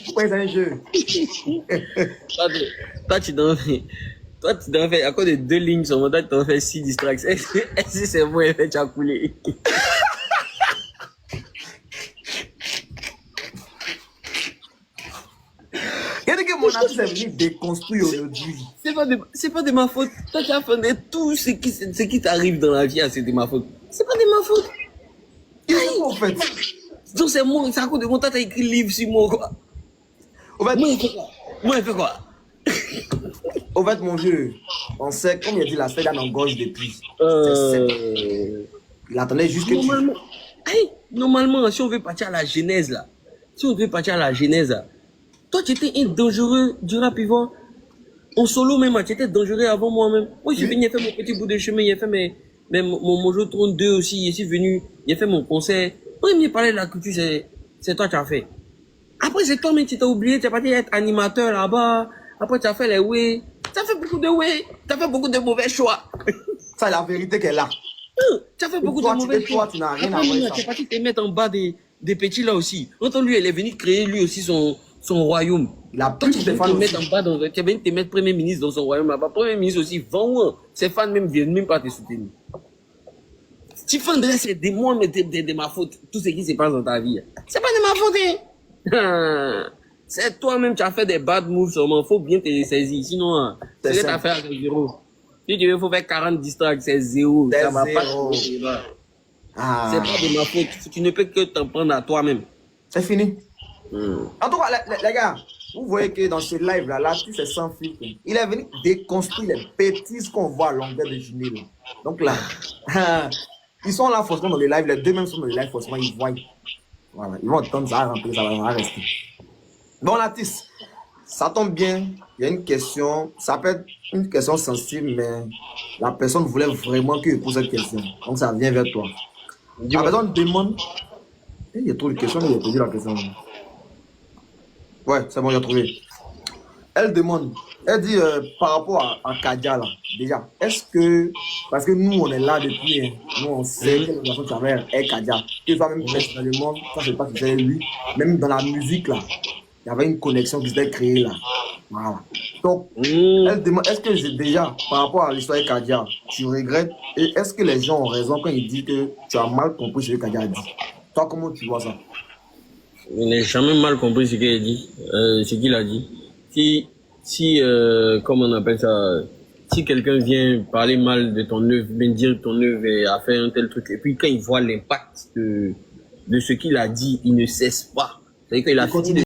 Pourquoi c'est un jeu? Toi, tu dois faire, à cause de 2 lignes sur mon, toi, tu dois faire 6 distractions. Est-ce que c'est bon, tu as coulé? Regardez que mon artiste est venu déconstruire aujourd'hui. C'est pas de ma faute. Toi, tu as fait tout ce qui t'arrive dans la vie, c'est de ma faute. C'est pas de ma faute. Qu'est-ce qu'on fait? Donc, c'est moi, c'est à cause de mon, toi, t'as écrit livre sur moi, quoi. Au fait, Moi, il fait quoi? Mon vieux, on sait, comme il a dit, la sphère en gauche depuis. Il attendait juste que normalement, normalement, si on veut partir à la genèse, là, toi, tu étais un dangereux du rap, Yvan. En solo même, tu étais dangereux avant moi-même. Moi, je suis venu, j'ai fait mon petit bout de chemin, j'ai fait mon Mojo Trône 2 aussi, je suis venu, j'ai fait mon concert. Moi, il me parlait de la culture, c'est toi qui as fait. Après, c'est toi, mais tu t'as oublié, tu es parti être animateur là-bas. Après, tu as fait les way. Tu as fait beaucoup de way. Tu as fait beaucoup de mauvais choix. ça, la vérité qu'elle a. Tu as fait beaucoup de mauvais choix. Toi, tu n'as rien à Après, voir. tu es parti te mettre en bas des petits là aussi. Quand lui, elle est venue créer lui aussi son royaume. Il a Toi, plus tu de es fans venu te aussi. mettre en bas tu es venu te mettre premier ministre dans son royaume là-bas. Premier ministre aussi, vend. Ses fans même viennent même pas te soutenir. Stephen Dress, c'est de moi, mais de ma faute. Tout ce qui se passe dans ta vie. C'est pas de ma faute, hein. C'est toi-même qui as fait des bad moves seulement. Faut bien te saisir. Sinon, c'est que t'as fait avec zéro. Si tu veux, faut faire 40 distracts, c'est zéro. Ça va pas. C'est pas de ma faute. Tu ne peux que t'en prendre à toi-même. C'est fini. En tout cas, les gars, vous voyez que dans ce live-là, l'artiste est sans filtre. Il est venu déconstruire les bêtises qu'on voit à longueur de journée. Là. Donc là, ils sont là forcément dans le live, les deux mêmes sont dans le live, forcément ils voient. Voilà, ils vont entendre ça rentrer, ça va rester. Bon, l'artiste, ça tombe bien, il y a une question, ça peut être une question sensible, mais la personne voulait vraiment que je pose cette question. Donc ça vient vers toi. La personne demande, il y a trop de questions, mais il a posé la question. Ouais, c'est bon, j'ai trouvé. Elle demande, elle dit par rapport à Kadia là, déjà, est-ce que, parce que nous on est là depuis, hein, nous on sait que la personne s'appelle Kadia, que toi même personnellement, ça c'est pas que c'est lui, même dans la musique là, il y avait une connexion qui s'était créée là. Voilà. Donc, elle demande, est-ce que déjà, par rapport à l'histoire de Kadia, tu regrettes, et est-ce que les gens ont raison quand ils disent que tu as mal compris ce que Kadia a dit? Toi, comment tu vois ça? Je n'ai jamais mal compris ce qu'il a dit, ce qu'il a dit. Si comment on appelle ça, si quelqu'un vient parler mal de ton œuvre, bien dire ton œuvre a fait un tel truc, et puis quand il voit l'impact de ce qu'il a dit, il ne cesse pas. C'est-à-dire qu'il a fini de